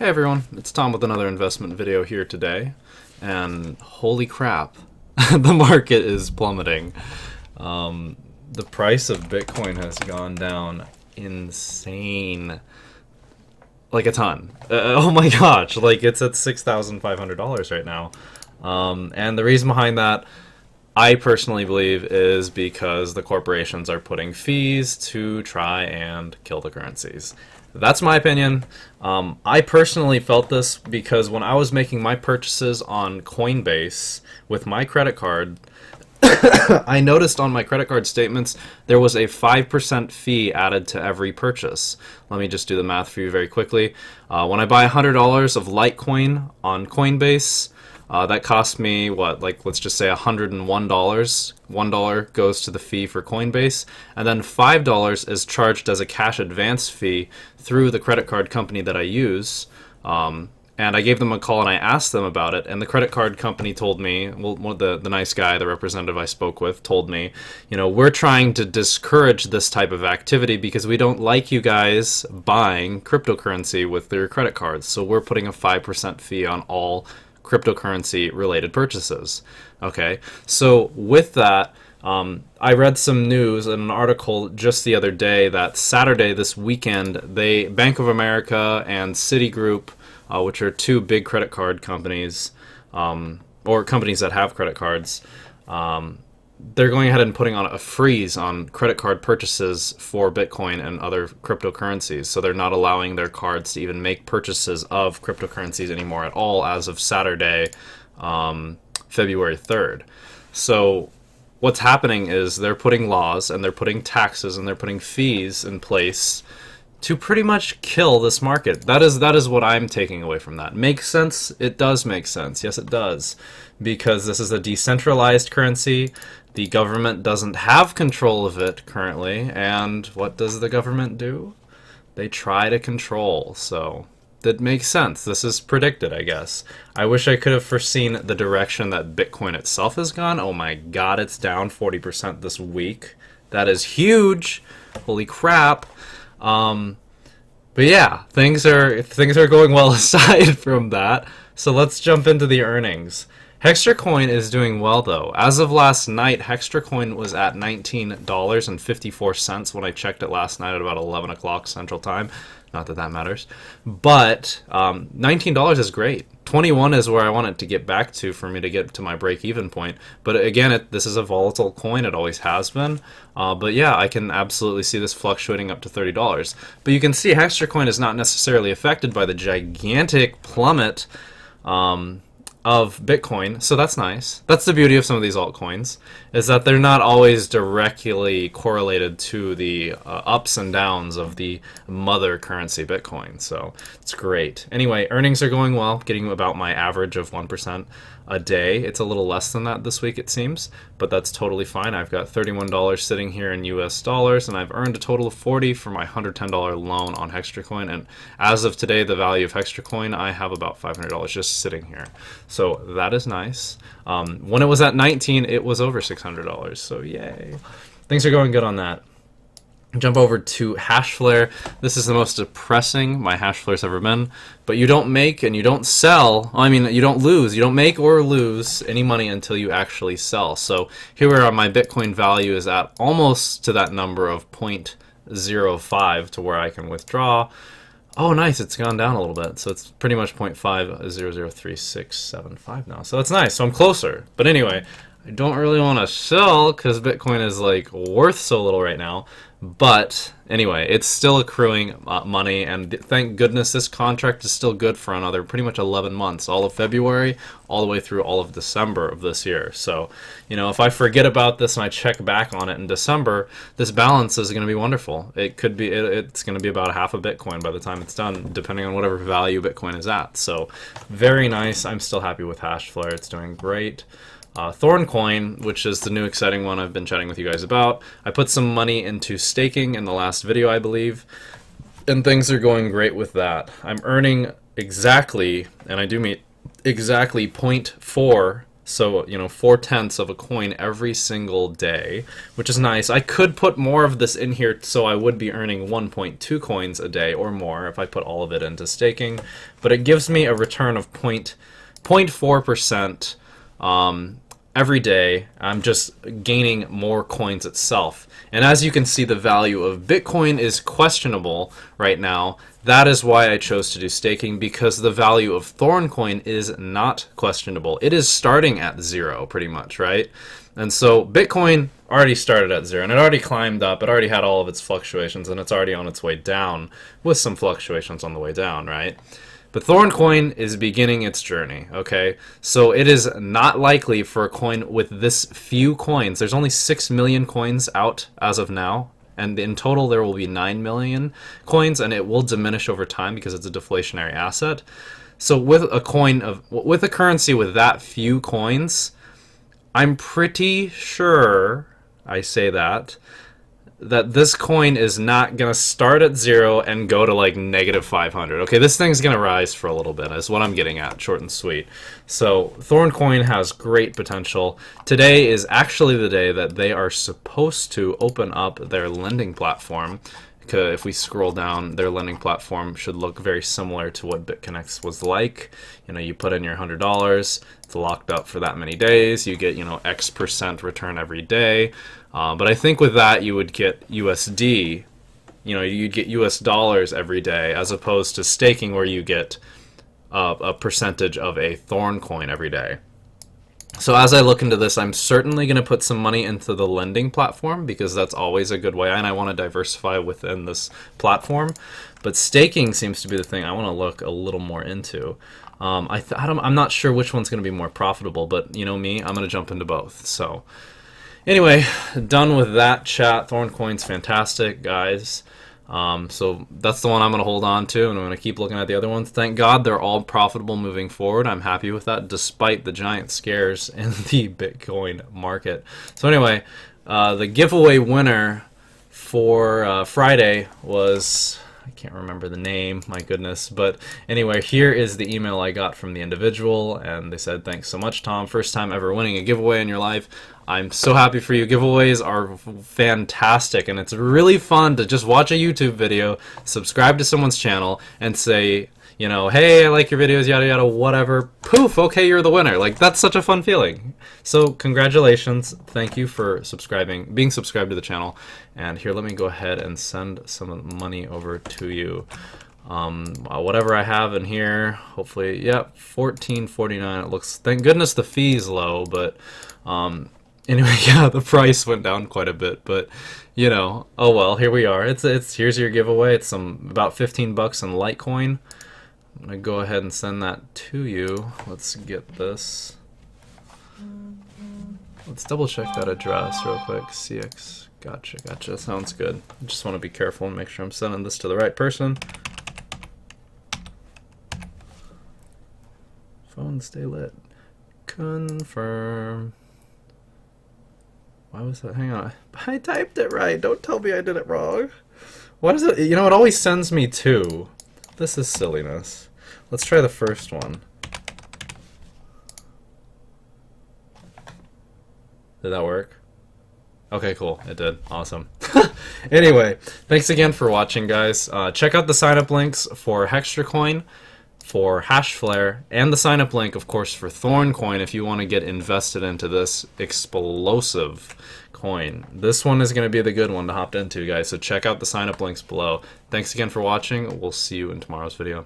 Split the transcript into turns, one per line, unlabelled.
Hey everyone, it's Tom with another investment video here today, and holy crap, the market is plummeting. The price of Bitcoin has gone down insane, like a ton. Oh my gosh, like it's at $6,500 right now. And the reason behind that, I personally believe, is because the corporations are putting fees to try and kill the currencies. That's my opinion. I personally felt this because when I was making my purchases on Coinbase with my credit card, I noticed on my credit card statements there was a 5% fee added to every purchase. Let me just do the math for you very quickly. When I buy $100 of Litecoin on Coinbase, that cost me, let's just say $101. $1 goes to the fee for Coinbase, and then $5 is charged as a cash advance fee through the credit card company that I use. And I gave them a call and I asked them about it, and the credit card company told me, well, the nice guy, the representative I spoke with, told me, we're trying to discourage this type of activity because we don't like you guys buying cryptocurrency with your credit cards, so we're putting a 5% fee on all cryptocurrency related purchases. Okay, so with that, I read some news in an article just the other day that Saturday this weekend, Bank of America and Citigroup, which are two big credit card companies, or companies that have credit cards, they're going ahead and putting on a freeze on credit card purchases for Bitcoin and other cryptocurrencies. So they're not allowing their cards to even make purchases of cryptocurrencies anymore at all as of Saturday, February 3rd. So what's happening is they're putting laws and they're putting taxes and they're putting fees in place to pretty much kill this market. That is what I'm taking away from that. Makes sense? It does make sense. Yes, it does. Because this is a decentralized currency. The government doesn't have control of it currently. And what does the government do? They try to control. So that makes sense. This is predicted, I guess. I wish I could have foreseen the direction that Bitcoin itself has gone. Oh my god, it's down 40% this week. That is huge. Holy crap. But yeah, things are going well aside from that. So let's jump into the earnings. Hextracoin is doing well though. As of last night, Hextracoin was at $19.54 when I checked it last night at about 11 o'clock Central Time. Not that that matters. But $19 is great. 21 is where I want it to get back to for me to get to my break-even point. But again, this is a volatile coin. It always has been. But yeah, I can absolutely see this fluctuating up to $30. But you can see Hextracoin is not necessarily affected by the gigantic plummet of Bitcoin, so that's nice. That's the beauty of some of these altcoins, is that they're not always directly correlated to the ups and downs of the mother currency Bitcoin, so it's great. Anyway, earnings are going well, getting about my average of 1% a day. It's a little less than that this week, it seems, but that's totally fine. I've got $31 sitting here in US dollars, and I've earned a total of $40 for my $110 loan on Hextracoin, and as of today, the value of Hextracoin, I have about $500 just sitting here. So that is nice. When it was at 19, it was over $600, so yay. Things are going good on that. Jump over to Hashflare. This is the most depressing my Hashflare's ever been. But you don't make and you don't sell. I mean, you don't lose. You don't make or lose any money until you actually sell. So here we are. My Bitcoin value is at almost to that number of 0.05 to where I can withdraw. Oh, nice. It's gone down a little bit. So it's pretty much 0.500367 now. So that's nice. So I'm closer. But anyway, I don't really want to sell because Bitcoin is like worth so little right now. But anyway, it's still accruing money, and thank goodness this contract is still good for another pretty much 11 months, all of February, all the way through all of December of this year. So, if I forget about this and I check back on it in December, this balance is going to be wonderful. It could be, it's going to be about half a Bitcoin by the time it's done, depending on whatever value Bitcoin is at. So, very nice. I'm still happy with Hashflare. It's doing great. Thorncoin, which is the new exciting one I've been chatting with you guys about. I put some money into staking in the last video, I believe, and things are going great with that. I'm earning exactly, and I do mean exactly 0.4 So, 4/10 of a coin every single day, which is nice. I could put more of this in here, so I would be earning 1.2 coins a day or more if I put all of it into staking. But it gives me a return of 0.4% every day. I'm just gaining more coins itself. And as you can see, the value of Bitcoin is questionable right now. That is why I chose to do staking, because the value of Thorncoin is not questionable. It is starting at 0 pretty much, right? And so Bitcoin already started at 0, and it already climbed up. It already had all of its fluctuations, and it's already on its way down with some fluctuations on the way down, right? But Thorncoin is beginning its journey, okay? So it is not likely for a coin with this few coins. There's only 6 million coins out as of now, and in total there will be 9 million coins, and it will diminish over time because it's a deflationary asset. So with a currency with that few coins, I'm pretty sure, I say that this coin is not going to start at 0 and go to like -500. Okay, this thing's going to rise for a little bit, is what I'm getting at, short and sweet. So Thorncoin has great potential. Today is actually the day that they are supposed to open up their lending platform. If we scroll down, their lending platform should look very similar to what BitConnect's was like. You put in your $100, it's locked up for that many days, you get X% return every day. But I think with that you would get USD, you'd get US dollars every day, as opposed to staking where you get a percentage of a Thorncoin every day. So as I look into this, I'm certainly going to put some money into the lending platform, because that's always a good way, and I want to diversify within this platform. But staking seems to be the thing I want to look a little more into. I'm not sure which one's going to be more profitable, but me, I'm going to jump into both. So anyway, done with that chat. Thorncoin's fantastic, guys. So that's the one I'm going to hold on to, and I'm going to keep looking at the other ones. Thank God they're all profitable moving forward. I'm happy with that, despite the giant scares in the Bitcoin market. So anyway, the giveaway winner for Friday was, I can't remember the name, my goodness. But anyway, here is the email I got from the individual, and they said, "Thanks so much, Tom. First time ever winning a giveaway in your life. I'm so happy for you. Giveaways are fantastic, and it's really fun to just watch a YouTube video, subscribe to someone's channel, and say, hey, I like your videos, yada yada, whatever. Poof, okay, you're the winner. Like, that's such a fun feeling. So congratulations. Thank you for being subscribed to the channel. And here, let me go ahead and send some money over to you. Whatever I have in here, hopefully, yep, $14.49. It looks, thank goodness the fee's low, but anyway, yeah, the price went down quite a bit, but oh well, here we are. Here's your giveaway. It's about 15 bucks in Litecoin. I'm gonna go ahead and send that to you. Let's get this. Let's double check that address real quick. CX. Gotcha. Sounds good. I just want to be careful and make sure I'm sending this to the right person. Phone stay lit. Confirm. Why was that? Hang on. I typed it right. Don't tell me I did it wrong. What is it? It always sends me two. This is silliness. Let's try the first one. Did that work? Okay, cool. It did. Awesome. Anyway, thanks again for watching, guys. Check out the sign-up links for HextraCoin, for Hashflare, and the sign-up link, of course, for Thorncoin if you want to get invested into this explosive coin. This one is going to be the good one to hop into, guys, so check out the sign-up links below. Thanks again for watching. We'll see you in tomorrow's video.